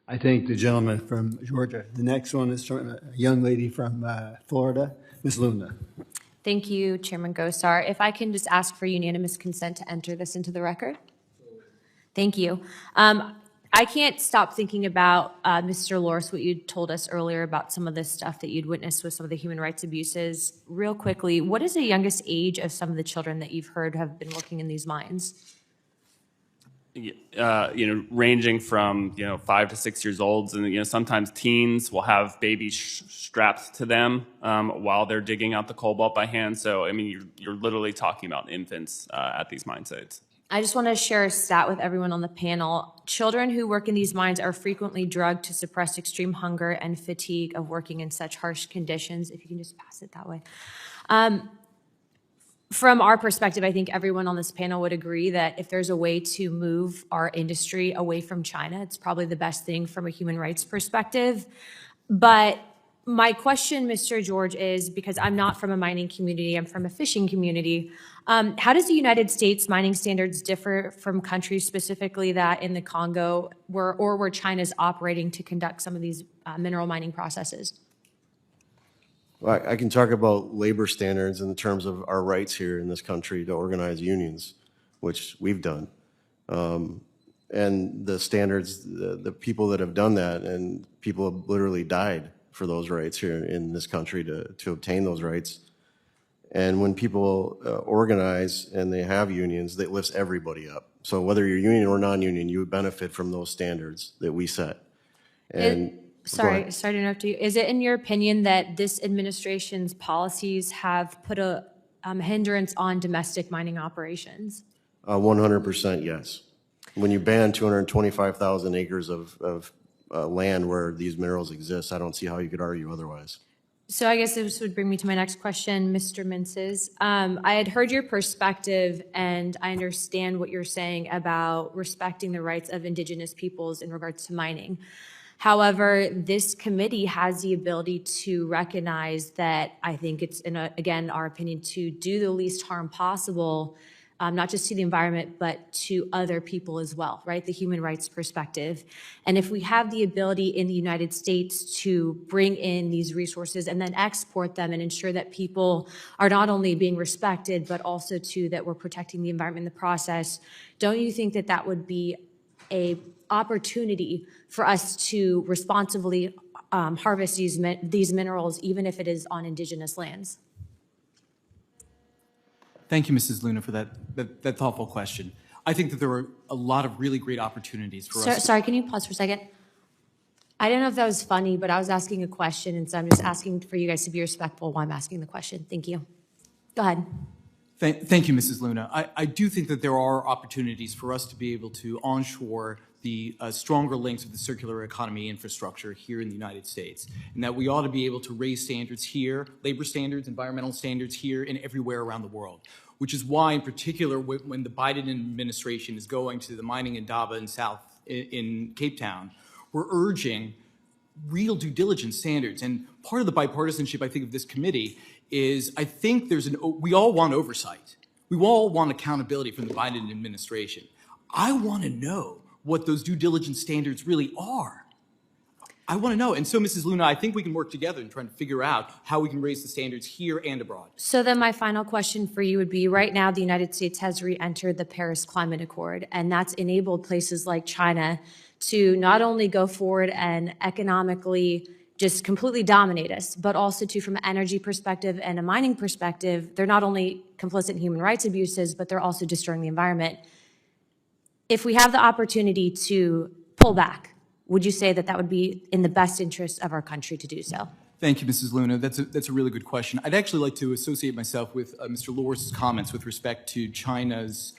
I thank the gentleman from Georgia. The next one is from a young lady from Florida, Ms. Luna. Thank you, Chairman Gosar. If I can just ask for unanimous consent to enter this into the record? Thank you. I can't stop thinking about, Mr. Loris, what you told us earlier about some of the stuff that you'd witnessed with some of the human rights abuses. Real quickly, what is the youngest age of some of the children that you've heard have been working in these mines? Ranging from 5 to 6 years old, and sometimes teens will have babies strapped to them while they're digging out the cobalt by hand. So I mean, you're literally talking about infants at these mine sites. I just want to share a stat with everyone on the panel. Children who work in these mines are frequently drugged to suppress extreme hunger and fatigue of working in such harsh conditions. If you can just pass it that way. From our perspective, I think everyone on this panel would agree that if there's a way to move our industry away from China, it's probably the best thing from a human rights perspective. But my question, Mr. George, is because I'm not from a mining community, I'm from a fishing community. How does the United States mining standards differ from countries specifically that in the Congo where China's operating to conduct some of these mineral mining processes? Well, I can talk about labor standards in terms of our rights here in this country to organize unions, which we've done. And the standards, the people that have done that, and people have literally died for those rights here in this country to obtain those rights. And when people organize and they have unions, that lifts everybody up. So whether you're union or non-union, you would benefit from those standards that we set. And sorry to interrupt you. Is it in your opinion that this administration's policies have put a hindrance on domestic mining operations? 100% yes. When you ban 225,000 acres of land where these minerals exist, I don't see how you could argue otherwise. So I guess this would bring me to my next question, Mr. Minces. I had heard your perspective, and I understand what you're saying about respecting the rights of indigenous peoples in regards to mining. However, this committee has the ability to recognize that I think it's, again, our opinion, to do the least harm possible, not just to the environment, but to other people as well, right? The human rights perspective. And if we have the ability in the United States to bring in these resources and then export them and ensure that people are not only being respected, but also too that we're protecting the environment in the process, don't you think that that would be a opportunity for us to responsibly harvest these minerals, even if it is on indigenous lands? Thank you, Mrs. Luna, for that thoughtful question. I think that there are a lot of really great opportunities for us. Sorry, can you pause for a second? I don't know if that was funny, but I was asking a question, and so I'm just asking for you guys to be respectful while I'm asking the question. Thank you. Go ahead. Thank you, Mrs. Luna. I do think that there are opportunities for us to be able to onshore the stronger links of the circular economy infrastructure here in the United States, and that we ought to be able to raise standards here, labor standards, environmental standards here and everywhere around the world, which is why, in particular, when the Biden administration is going to the mining Indaba in Cape Town, we're urging real due diligence standards. And part of the bipartisanship, I think, of this committee is I think we all want oversight. We all want accountability from the Biden administration. I want to know what those due diligence standards really are. I want to know. And so, Mrs. Luna, I think we can work together in trying to figure out how we can raise the standards here and abroad. So then my final question for you would be, right now the United States has re-entered the Paris Climate Accord, and that's enabled places like China to not only go forward and economically just completely dominate us, but also to, from an energy perspective and a mining perspective, they're not only complicit in human rights abuses, but they're also destroying the environment. If we have the opportunity to pull back, would you say that that would be in the best interest of our country to do so? Thank you, Mrs. Luna. That's a really good question. I'd actually like to associate myself with Mr. Loris's comments with respect to China's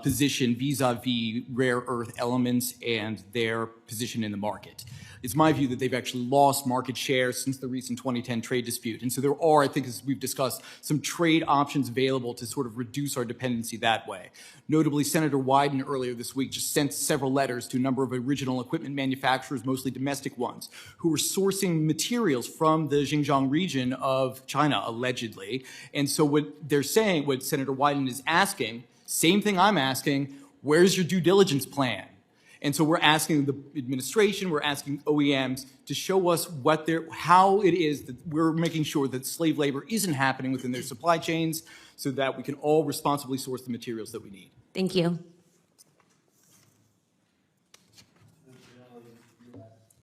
position vis-a-vis rare earth elements and their position in the market. It's my view that they've actually lost market share since the recent 2010 trade dispute. And so there are, I think, as we've discussed, some trade options available to sort of reduce our dependency that way. Notably, Senator Wyden earlier this week just sent several letters to a number of original equipment manufacturers, mostly domestic ones, who were sourcing materials from the Xinjiang region of China, allegedly. And so what they're saying, what Senator Wyden is asking, same thing I'm asking, where's your due diligence plan? And so we're asking the administration, we're asking OEMs to show us how it is that we're making sure that slave labor isn't happening within their supply chains so that we can all responsibly source the materials that we need. Thank you.